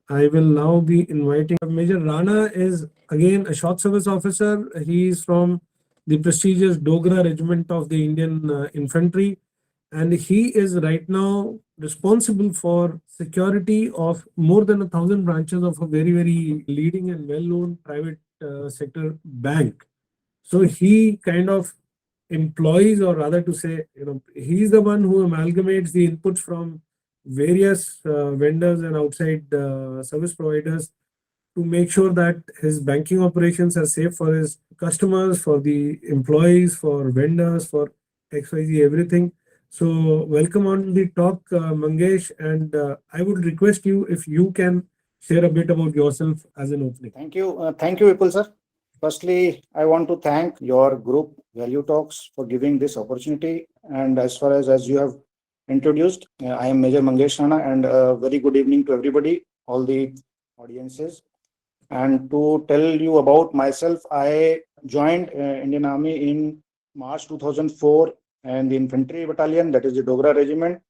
I will now be inviting Major Rana is again a short service officer. He is from the prestigious Dogra Regiment of the Indian Infantry, and he is right now responsible for security of more than 1,000 branches of a very leading and well-known private sector bank. So he kind of employs, or rather to say, he's the one who amalgamates the inputs from various vendors and outside service providers to make sure that his banking operations are safe for his customers, for the employees, for vendors, for XYZ, everything. So, welcome on the talk, Mangesh. And I would request you if you can share a bit about yourself as an opening. Thank you, Vipul sir. Firstly, I want to thank your group Value Talks for giving this opportunity. And as far as you have introduced, I am Major Mangesh Rana, and very good evening to everybody, all the audiences. And to tell you about myself, I joined Indian Army in March 2004 and the infantry battalion, that is the Dogra regiment.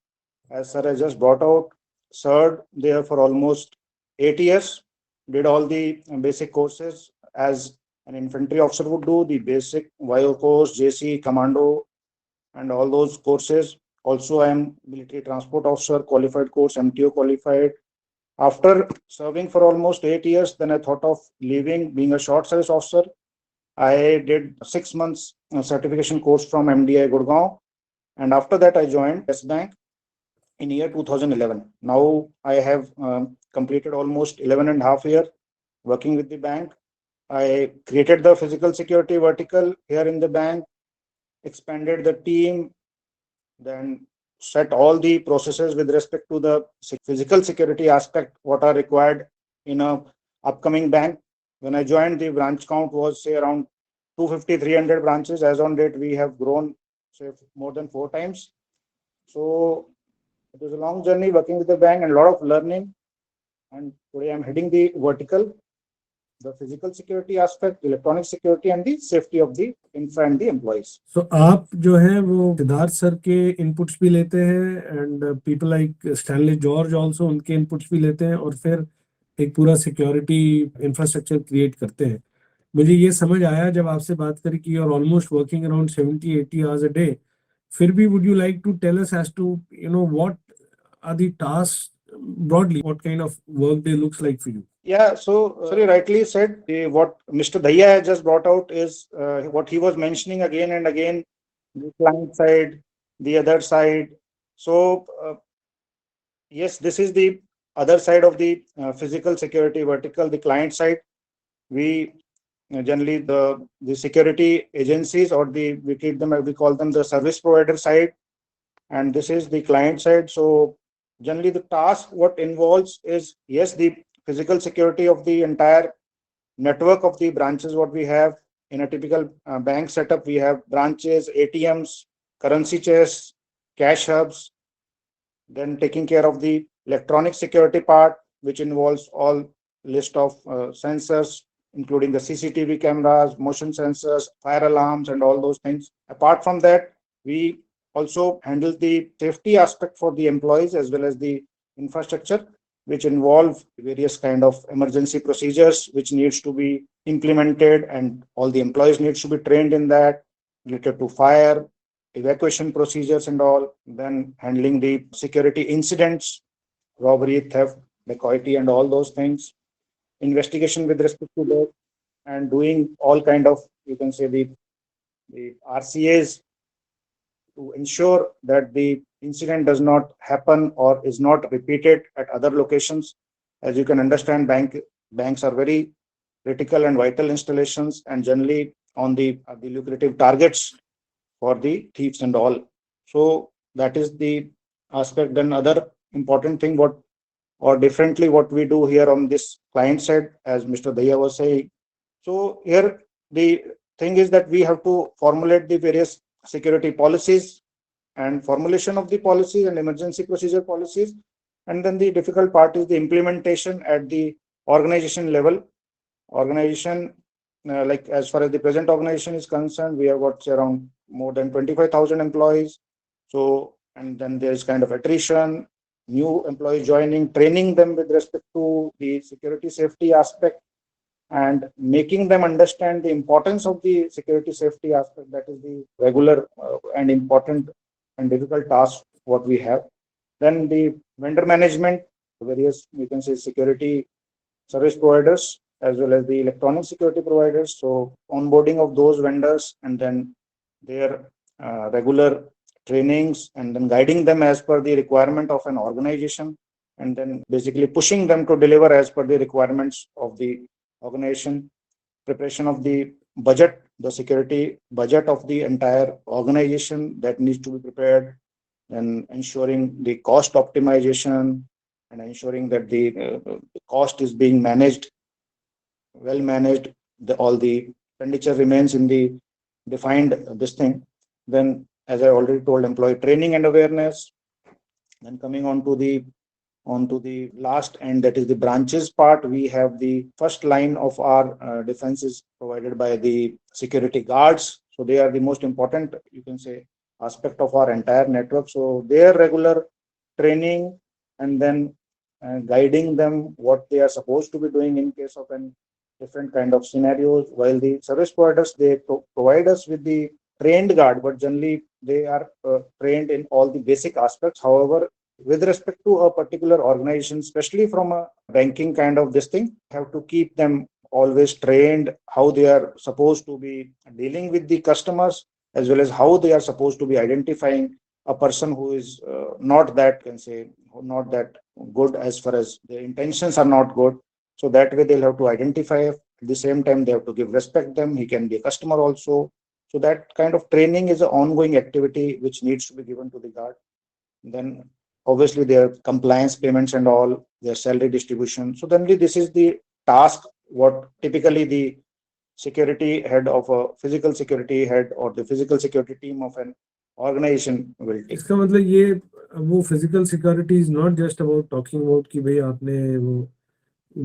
As sir has just brought out, served there for almost 8 years, did all the basic courses as an infantry officer would do, the basic YO course, JC, commando, and all those courses. Also, I am military transport officer, qualified course, MTO qualified. After serving for almost 8 years, then I thought of leaving, being a short service officer. I did 6 months certification course from MDI Gurgaon, and after that I joined Yes Bank in year 2011. Now I have completed almost 11 and a half year working with the bank. I created the physical security vertical here in the bank, expanded the team, then set all the processes with respect to the physical security aspect, what are required in a upcoming bank. When I joined, the branch count was say around 250, 300 branches. As on date, we have grown say more than 4 times. So it was a long journey working with the bank and a lot of learning. And today I'm heading the vertical, the physical security aspect, electronic security, and the safety of the infra and the employees. So आप जो है वो Siddharth sir के inputs भी लेते हैं and people like Stanley George also उनके inputs भी लेते हैं और फिर एक पूरा सिक्योरिटी इंफ्रास्ट्रक्चर क्रिएट करते हैं। मुझे ये समझ आया जब आपसे बात करी कि you are almost working around 70-80 hours a day. फिर भी would you like to tell us as to what are the task broadly, what kind of work day looks like for you? Yeah, so sorry, rightly said. What Mr. Daya has just brought out is what he was mentioning again and again, the client side, the other side. So yes, this is the other side of the physical security vertical, the client side. We generally the security agencies, or we call them the service provider side, and this is the client side. So generally the task what involves is, yes, the physical security of the entire network of the branches what we have in a typical bank setup. We have branches, ATMs, currency chests, cash hubs, then taking care of the electronic security part, which involves all list of sensors, including the CCTV cameras, motion sensors, fire alarms, and all those things. Apart from that, we also handle the safety aspect for the employees as well as the infrastructure, which involve various kind of emergency procedures which needs to be implemented, and all the employees needs to be trained in that, related to fire, evacuation procedures and all. Then handling the security incidents, robbery, theft, dacoity, and all those things. Investigation with respect to that, and doing all kind of, you can say, the RCAs to ensure that the incident does not happen or is not repeated at other locations. As you can understand, banks are very critical and vital installations, and generally on the lucrative targets for the thieves and all. So that is the aspect. Then other important thing or differently what we do here on this client side, as Mr. Daya was saying. So here the thing is that we have to formulate the various security policies and formulation of the policies and emergency procedure policies. And then the difficult part is the implementation at the organization level. Organization, like as far as the present organization is concerned, we have got around more than 25,000 employees. So, and then there is kind of attrition, new employees joining, training them with respect to the security safety aspect, and making them understand the importance of the security safety aspect. That is the regular and important and difficult task what we have. Then the vendor management, various, you can say, security service providers as well as the electronic security providers. So onboarding of those vendors, and then their regular trainings, and then guiding them as per the requirement of an organization, and then basically pushing them to deliver as per the requirements of the organization. Preparation of the budget, the security budget of the entire organization that needs to be prepared, and ensuring the cost optimization, and ensuring that the cost is being managed, well managed, all the expenditure remains in the defined this thing. Then, as I already told, employee training and awareness. Then coming on to the last end, that is the branches part, we have the first line of our defense is provided by the security guards. So they are the most important, you can say, aspect of our entire network. So their regular training, and then guiding them what they are supposed to be doing in case of an different kind of scenarios, while the service providers, they provide us with the trained guard, but generally they are trained in all the basic aspects. However, with respect to a particular organization, especially from a banking kind of this thing, have to keep them always trained how they are supposed to be dealing with the customers, as well as how they are supposed to be identifying a person who is not that, can say, not that good, as far as their intentions are not good. So that way they'll have to identify. At the same time, they have to give respect them. He can be a customer also. So that kind of training is an ongoing activity which needs to be given to the guard. Then obviously their compliance payments and all, their salary distribution. So then this is the task what typically the security head of a physical security head or the physical security team of an organization will take. इसका मतलब ये वो physical security is not just about talking about कि भाई आपने वो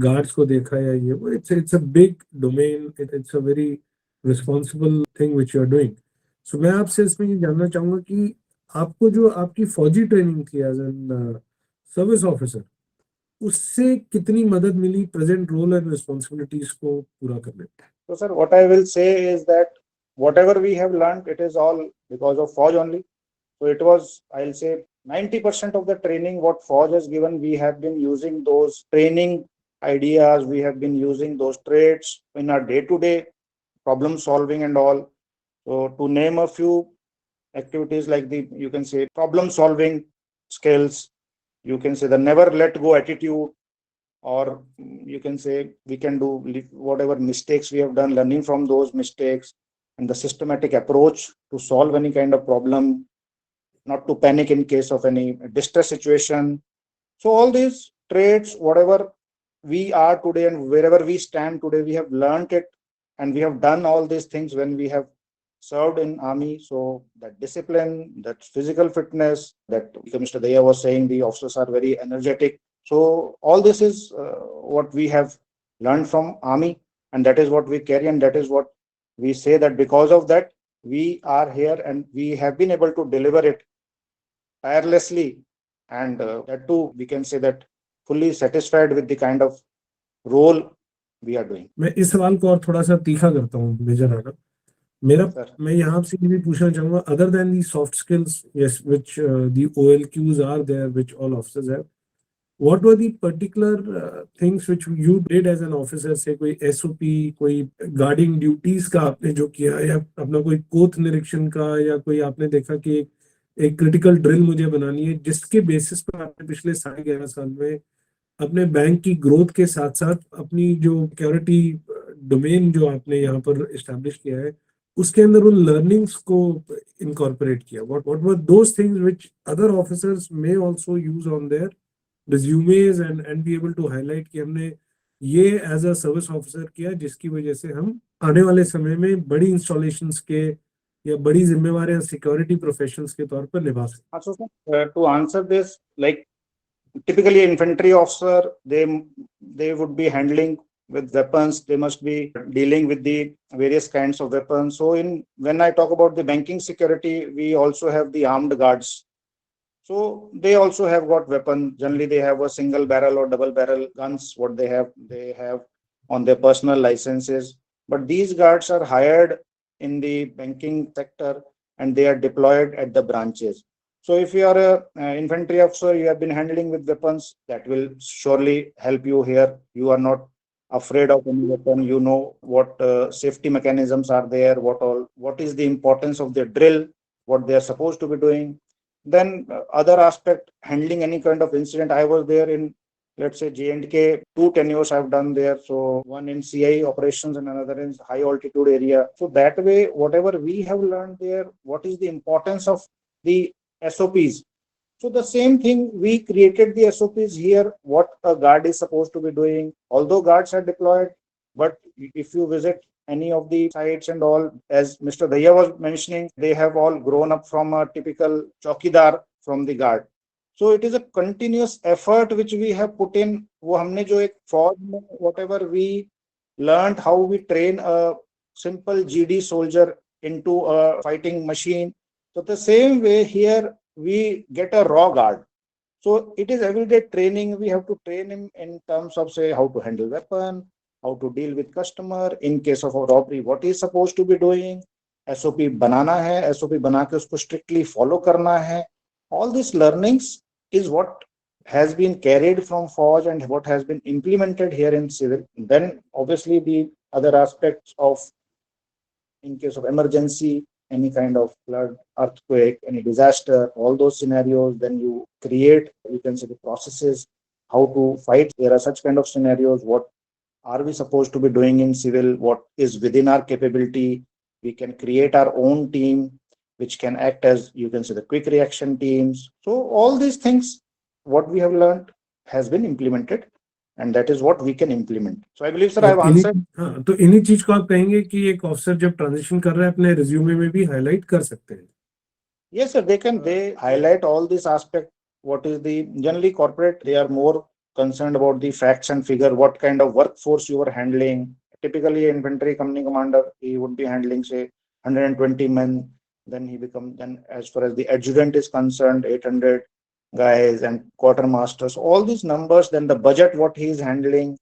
guards को देखा या ये वो it's a big domain it's a very responsible thing which you are doing so मैं आपसे इसमें ये जानना चाहूंगा कि आपको जो आपकी फौजी ट्रेनिंग थी एज एन सर्विस ऑफिसर उससे कितनी मदद मिली प्रेजेंट रोल एंड रिस्पॉन्सिबिलिटीज को पूरा करने में So sir, what I will say is that whatever we have learned, it is all because of FOJ only. So it was, I'll say, 90% of the training what FOJ has given, we have been using those training ideas, we have been using those traits in our day-to-day problem solving and all. So to name a few activities, like the, you can say, problem solving skills, you can say the never let go attitude, or you can say we can do whatever mistakes we have done, learning from those mistakes, and the systematic approach to solve any kind of problem, not to panic in case of any distress situation. So all these traits, whatever we are today and wherever we stand today, we have learned it, and we have done all these things when we have served in army. So that discipline, that physical fitness, that Mr. Daya was saying, the officers are very energetic. So all this is what we have learned from army, and that is what we carry, and that is what we say, that because of that we are here and we have been able to deliver it tirelessly, and that too we can say that fully satisfied with the kind of role we are doing. मैं इस सवाल को और थोड़ा सा तीखा करता हूँ मेजर राणा मेरा मैं यहाँ आपसे ये भी पूछना चाहूंगा other than the soft skills yes which the OLQs are there which all officers have what were the particular things which you did as an officer से कोई SOP कोई गार्डिंग ड्यूटीज का आपने जो किया या अपना कोई कोथ निरीक्षण का या कोई आपने देखा कि एक क्रिटिकल ड्रिल मुझे बनानी है जिसके बेसिस पर आपने पिछले 11.5 साल में अपने बैंक की ग्रोथ के साथ साथ अपनी जो सिक्योरिटी डोमेन जो आपने यहाँ पर एस्टैब्लिश किया है उसके अंदर उन लर्निंग्स को इनकॉर्पोरेट किया what were those things which other officers may also use on their resumes and be able to highlight कि हमने ये एज अ सर्विस ऑफिसर किया जिसकी वजह से हम आने वाले समय में बड़ी इंस्टॉलेशंस के या बड़ी जिम्मेवारियां सिक्योरिटी प्रोफेशनल्स के तौर पर निभा सकते So, to answer this, like typically infantry officer, they would be handling with weapons, they must be dealing with the various kinds of weapons. So when I talk about the banking security, we also have the armed guards. So they also have got weapons. Generally, they have a single barrel or double barrel guns. What they have on their personal licenses. But these guards are hired in the banking sector and they are deployed at the branches. So if you are a infantry officer, you have been handling with weapons, that will surely help you here. You are not afraid of any weapon. You know what safety mechanisms are there, what is the importance of the drill, what they are supposed to be doing. Then other aspect, handling any kind of incident. I was there in, let's say, J&K, two tenures I've done there. So one in CI operations and another in high altitude area. So that way, whatever we have learned there, what is the importance of the SOPs. So the same thing, we created the SOPs here, what a guard is supposed to be doing. Although guards are deployed, but if you visit any of the sites and all, as Mr. Daya was mentioning, they have all grown up from a typical chowkidar from the guard. So it is a continuous effort which we have put in. वो हमने जो एक फौज में whatever we learned, how we train a simple GD soldier into a fighting machine. So the same way here we get a raw guard. So it is everyday training. We have to train him in terms of, say, how to handle weapon, how to deal with customer in case of a robbery, what he is supposed to be doing. SOP बनाना है, SOP बना के उसको strictly follow करना है. All these learnings is what has been carried from Forge and what has been implemented here in civil. Then obviously the other aspects of, in case of emergency, any kind of flood, earthquake, any disaster, all those scenarios, then you create, you can say, the processes, how to fight. There are such kind of scenarios. What are we supposed to be doing in civil? What is within our capability? We can create our own team, which can act as, you can say, the quick reaction teams. So all these things, what we have learned has been implemented. And that is what we can implement. So I believe, sir, I have answered. हाँ, तो इन्हीं चीज को आप कहेंगे कि एक officer जब ट्रांजिशन कर रहा है अपने रिज्यूमे में भी हाईलाइट कर सकते हैं. Yes, sir, they highlight all this aspect. What is the, generally corporate, they are more concerned about the facts and figure, what kind of workforce you are handling. Typically, infantry company commander, he would be handling, say, 120 men. Then then as far as the adjutant is concerned, 800 guys and quartermasters, all these numbers, then the budget, what he is handling,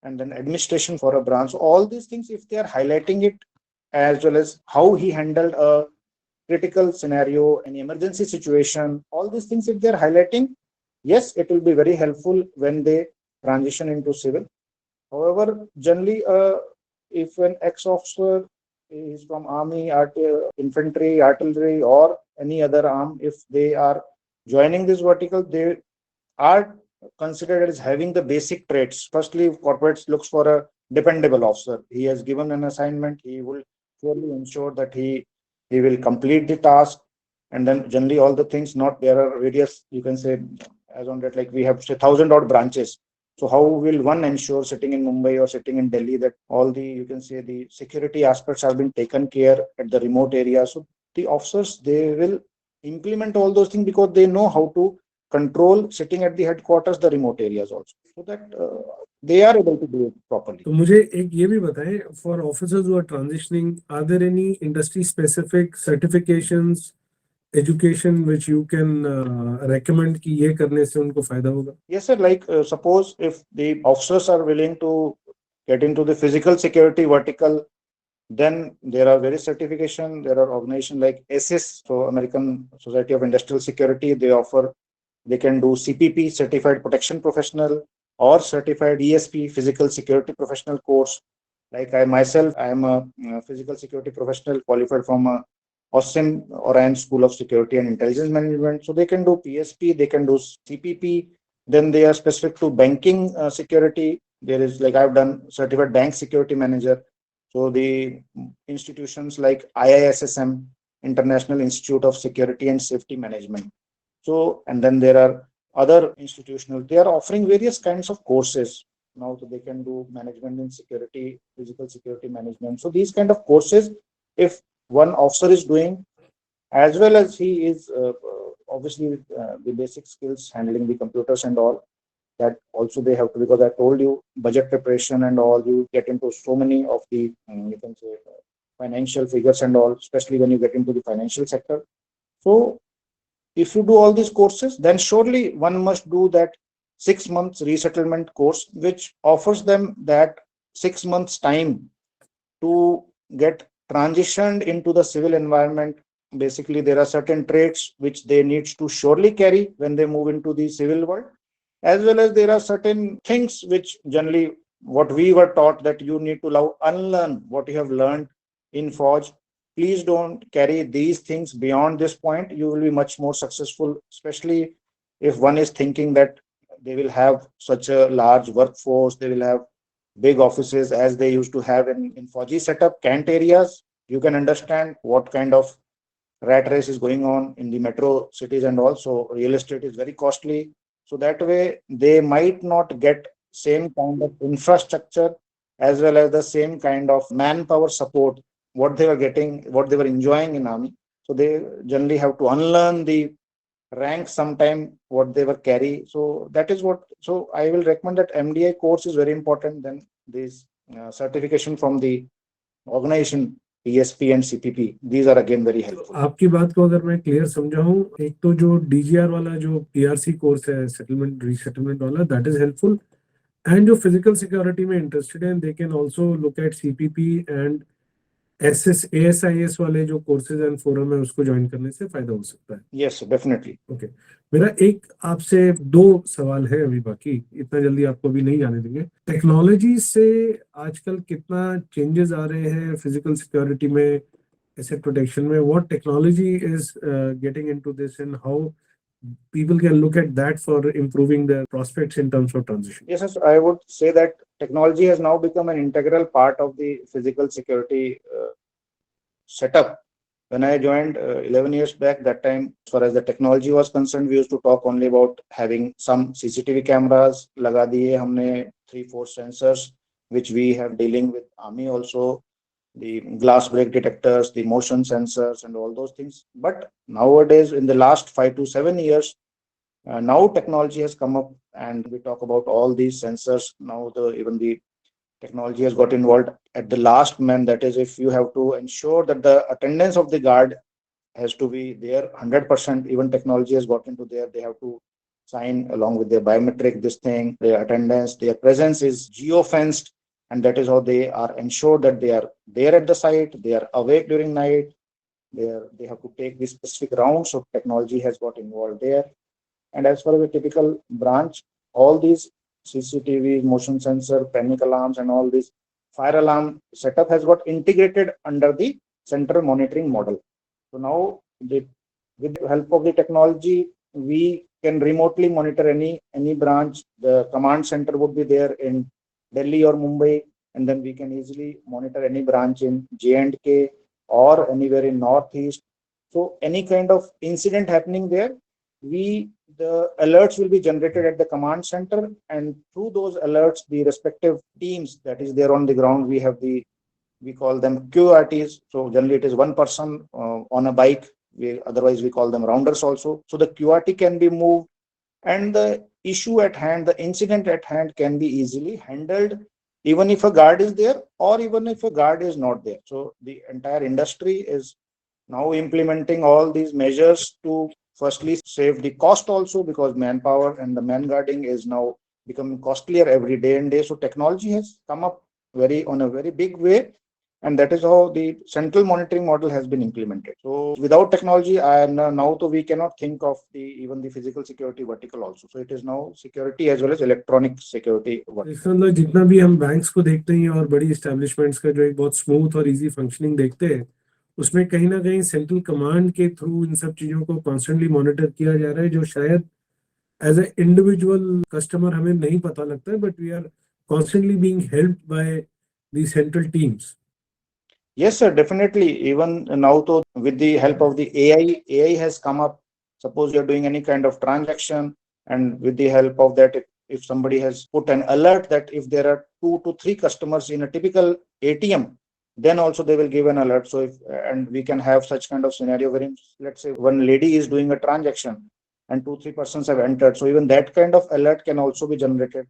and then administration for a branch. All these things, if they are highlighting it, as well as how he handled a critical scenario, an emergency situation, all these things, if they're highlighting, yes, it will be very helpful when they transition into civil. However, generally, if an ex-officer is from army, infantry, artillery, or any other arm, if they are joining this vertical, they are considered as having the basic traits. Firstly, corporate looks for a dependable officer. He has given an assignment. He will surely ensure that he will complete the task. And then generally all the things, not, there are various, you can say, as on that, like we have, say, 1,000 odd branches. So how will one ensure, sitting in Mumbai or sitting in Delhi, that all the, you can say, the security aspects have been taken care at the remote area? So the officers, they will implement all those things because they know how to control, sitting at the headquarters, the remote areas also, so that they are able to do it properly. तो मुझे एक ये भी बताएं, for officers who are transitioning, are there any industry specific certifications, education which you can recommend कि ये करने से उनको फायदा होगा? Yes, sir. Like suppose if the officers are willing to get into the physical security vertical, then there are various certification. There are organizations like ASIS, so American Society of Industrial Security. They offer, they can do CPP, Certified Protection Professional, or Certified ESP, Physical Security Professional course. Like I myself, I am a physical security professional qualified from Austin Orion School of Security and Intelligence Management. So they can do PSP, they can do CPP. Then they are specific to banking security. There is, like, I've done Certified Bank Security Manager. So the institutions like IISSM, International Institute of Security and Safety Management. So, and then there are other institutional, they are offering various kinds of courses now. So they can do management in security, physical security management. So these kind of courses, if one officer is doing, as well as he is obviously the basic skills handling the computers and all, that also they have to, because I told you, budget preparation and all, you get into so many of the you can say financial figures and all, especially when you get into the financial sector. So if you do all these courses, then surely one must do that 6 months resettlement course, which offers them that 6 months time to get transitioned into the civil environment. Basically, there are certain traits which they need to surely carry when they move into the civil world, as well as there are certain things which generally what we were taught that you need to now unlearn what you have learned in Forge. Please don't carry these things beyond this point. You will be much more successful, especially if one is thinking that they will have such a large workforce, they will have big offices as they used to have in Fauji setup, Kant areas. You can understand what kind of rat race is going on in the metro cities, and also real estate is very costly. So that way they might not get same kind of infrastructure as well as the same kind of manpower support what they were getting, what they were enjoying in army. So they generally have to unlearn the rank sometime what they were carry. So that is what, so I will recommend that MDI course is very important. Then this certification from the organization PSP and CPP, these are again very helpful. आपकी बात को अगर मैं clear समझा हूँ, एक तो जो डीजीआर वाला जो पीआरसी कोर्स है, सेटलमेंट रीसेटलमेंट वाला, दैट इज हेल्पफुल, एंड जो फिजिकल सिक्योरिटी में इंटरेस्टेड हैं, they can also look at CPP and SS ASIS वाले जो कोर्सेज एंड फोरम है उसको ज्वाइन करने से फायदा हो सकता है. Yes definitely. ओके, मेरा एक आपसे दो सवाल है अभी बाकी, इतना जल्दी आपको भी नहीं जाने देंगे. टेक्नोलॉजी से आजकल कितना चेंजेस आ रहे हैं फिजिकल सिक्योरिटी में, asset protection में, what technology is getting into this and how people can look at that for improving their prospects in terms of transition? Yes, yes, I would say that technology has now become an integral part of the physical security setup. When I joined 11 years back, that time, as far as the technology was concerned, we used to talk only about having some CCTV cameras. Laga diye humne 3-4 sensors, which we have dealing with army also, the glass break detectors, the motion sensors, and all those things. But nowadays, in the last 5 to 7 years, now technology has come up, and we talk about all these sensors. Now even the technology has got involved at the last man. That is, if you have to ensure that the attendance of the guard has to be there 100%, even technology has got into there. They have to sign along with their biometric, this thing, their attendance, their presence is geo-fenced, and that is how they are ensured that they are there at the site, they are awake during night, they have to take this specific round. So technology has got involved there. And as far as a typical branch, all these CCTV, motion sensor, panic alarms, and all this fire alarm setup has got integrated under the central monitoring model. So now, with the help of the technology, we can remotely monitor any branch. The command center would be there in Delhi or Mumbai, and then we can easily monitor any branch in J&K or anywhere in Northeast. So any kind of incident happening there, the alerts will be generated at the command center, and through those alerts, the respective teams that is there on the ground, we call them QRTs. So generally it is one person on a bike. Otherwise we call them rounders also. So the QRT can be moved, and the issue at hand, the incident at hand can be easily handled, even if a guard is there or even if a guard is not there. So the entire industry is now implementing all these measures to firstly save the cost also, because manpower and the man guarding is now becoming costlier every day and day. So technology has come up on a very big way, and that is how the central monitoring model has been implemented. So without technology, now we cannot think of even the physical security vertical also. So it is now security as well as electronic security vertical. इसका मतलब जितना भी हम banks को देखते हैं और बड़ी एस्टेब्लिशमेंट्स का जो एक बहुत स्मूथ और इजी फंक्शनिंग देखते हैं, उसमें कहीं ना कहीं सेंट्रल कमांड के थ्रू इन सब चीजों को कॉन्स्टेंटली मॉनिटर किया जा रहा है, जो शायद एज ए इंडिविजुअल कस्टमर हमें नहीं पता लगता है, but we are constantly being helped by the central teams. Yes, sir, definitely. Even now, with the help of the AI has come up. Suppose you're doing any kind of transaction, and with the help of that, if somebody has put an alert that if there are 2 to 3 customers in a typical ATM, then also they will give an alert. So and we can have such kind of scenario wherein, let's say, one lady is doing a transaction and 2-3 persons have entered. So even that kind of alert can also be generated.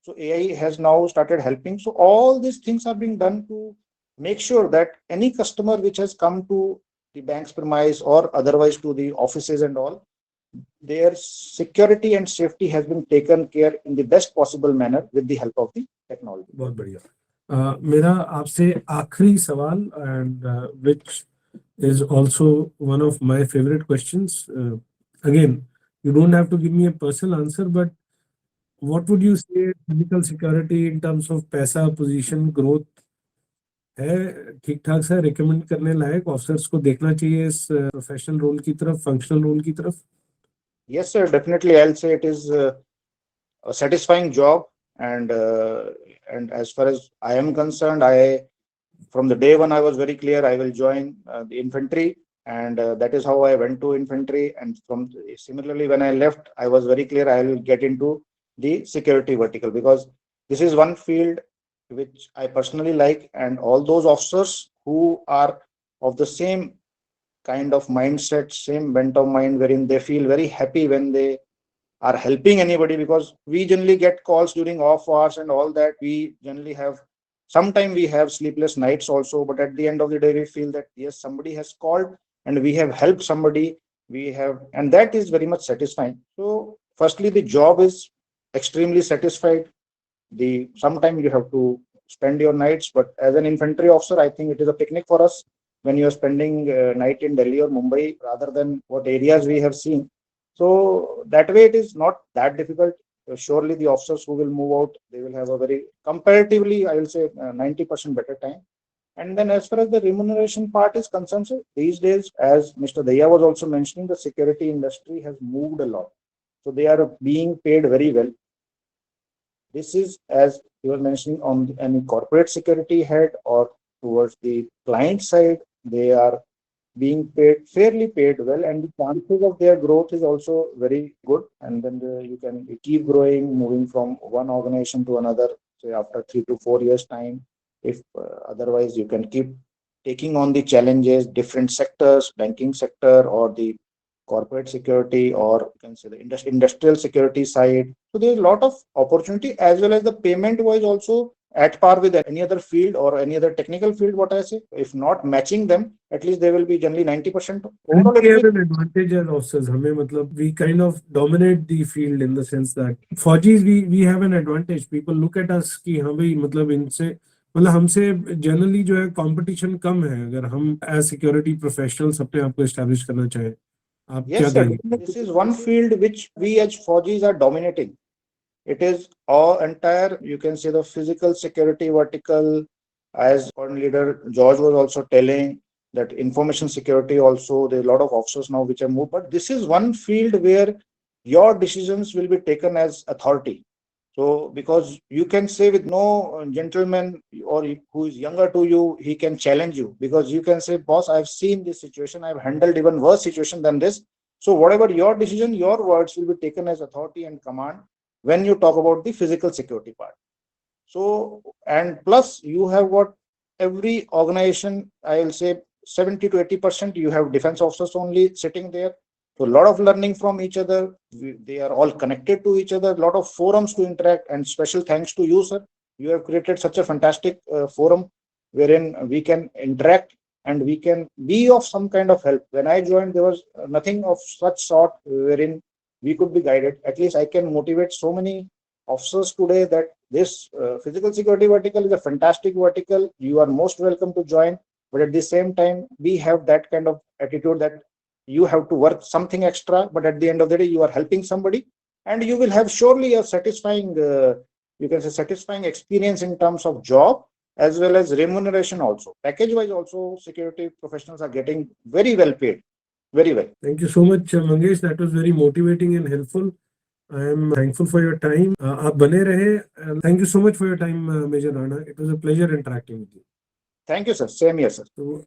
So AI has now started helping. So all these things are being done to make sure that any customer which has come to the bank's premise or otherwise to the offices and all, their security and safety has been taken care in the best possible manner with the help of the technology. बहुत बढ़िया. मेरा आपसे आखिरी सवाल and which is also one of my favorite questions. Again, you don't have to give me a personal answer, but what would you say physical security in terms of पैसा, position, growth है ठीक ठाक सा recommend करने लायक officers को देखना चाहिए इस प्रोफेशनल रोल की तरफ, फंक्शनल रोल की तरफ? Yes, sir. Definitely, I'll say it is a satisfying job, and as far as I am concerned, I from the day one I was very clear I will join the infantry, and that is how I went to infantry. And from similarly, when I left, I was very clear I will get into the security vertical, because this is one field which I personally like, and all those officers who are of the same kind of mindset, same bent of mind, wherein they feel very happy when they are helping anybody, because we generally get calls during off hours and all that. We generally have, sometimes we have sleepless nights also, but at the end of the day, we feel that yes, somebody has called and we have helped somebody. We have, and that is very much satisfying. So, firstly, the job is extremely satisfied. The sometimes you have to spend your nights, but as an infantry officer, I think it is a picnic for us when you are spending night in Delhi or Mumbai, rather than what areas we have seen. So that way, it is not that difficult. Surely, the officers who will move out, they will have a very comparatively, I will say, 90% better time. And then, as far as the remuneration part is concerned, sir, these days, as Mr. Daya was also mentioning, the security industry has moved a lot. So they are being paid very well. This is, as you were mentioning, on any corporate security head or towards the client side, they are being paid fairly paid well, and the chances of their growth is also very good. And then you can keep growing, moving from one organization to another, say after 3 to 4 years time. If otherwise, you can keep taking on the challenges, different sectors, banking sector or the corporate security, or you can say the industrial security side. So there's a lot of opportunity, as well as the payment wise also at par with any other field or any other technical field. What I say, if not matching them, at least they will be generally 90%. And Overall, we have an advantage as officers. हमें मतलब we kind of dominate the field in the sense that फौजीज we have an advantage. People look at us कि हाँ भाई मतलब इनसे मतलब हमसे generally जो है कंपटीशन कम है अगर हम एज सिक्योरिटी प्रोफेशनल्स अपने आप को एस्टैब्लिश करना चाहें. आप क्या yes, sir. कहेंगे? This is one field which we as Fauji's are dominating. It is all entire, you can say, the physical security vertical, as foreign leader George was also telling, that information security also, there are a lot of officers now which are moved, but this is one field where your decisions will be taken as authority. So, because you can say with no gentleman or who is younger to you, he can challenge you, because you can say, boss, I've seen this situation, I've handled even worse situation than this. So, whatever your decision, your words will be taken as authority and command when you talk about the physical security part. So, and plus you have got every organization, I'll say 70 to 80%, you have defense officers only sitting there. So a lot of learning from each other. They are all connected to each other, a lot of forums to interact, and special thanks to you, sir. You have created such a fantastic forum wherein we can interact and we can be of some kind of help. When I joined, there was nothing of such sort wherein we could be guided. At least I can motivate so many officers today that this physical security vertical is a fantastic vertical. You are most welcome to join, but at the same time, we have that kind of attitude that you have to work something extra, but at the end of the day, you are helping somebody, and you will have surely a satisfying, you can say, satisfying experience in terms of job as well as remuneration also. Package wise also, security professionals are getting very well paid. Very well. Thank you so much, Mangesh. That was very motivating and helpful. I am thankful for your time. आप बने रहे. Thank you so much for your time, Major Rana. It was a pleasure interacting with you. Thank you, sir. Same here, sir. So,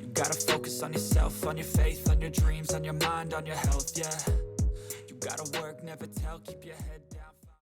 You gotta focus on yourself, on your faith, on your dreams, on your mind, on your health, yeah. You gotta work, never tell, keep your head down.